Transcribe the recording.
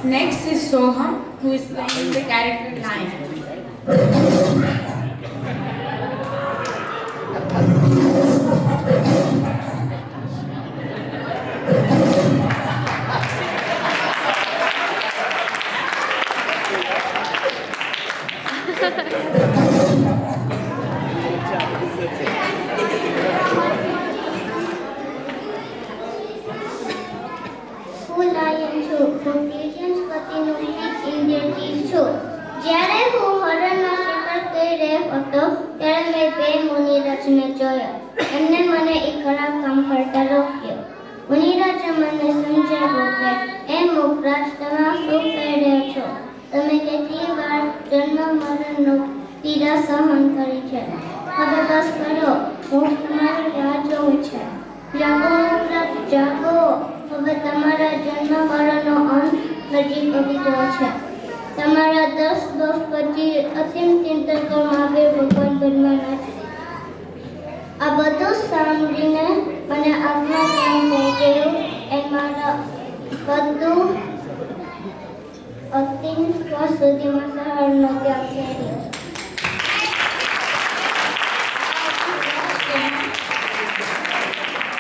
Next is Soham, who is playing the character Lion. હું lion છું. હું પીજન્સ પતિનું પીક ઇન્ડિયન છું. જ્યારે હું હરણનો શિકાર કરી રહ્યો હતો ત્યારે મેં બે મુનિરાજને જોયા. એમને મને એક ખરાબ કામ કરતા રોક્યો. મુનિરાજે મને સમજાવ્યું કે એ મુકરાજ તમે શું કહી રહ્યા છો? તમે કેટલી વાર જન્મ મરણનો પીડા સહન કરી છે. હવે બસ કરો, હું તમારી રાહ જોઉં છું. જાગો મુકરાજ, જાગો. હવે તમારા જન્મ મરણનો અંત નજીક આવી ગયો છે. તમારા 10 વર્ષ પછી અસીમ ચિંતન મહાવીર ભગવાન બનવાના છે. આ બધું સાંભળીને મને આત્મજ્ઞાન થઈ ગયું. એ મારા બધું અંતિમ શ્વાસ સુધીમાં સહન ન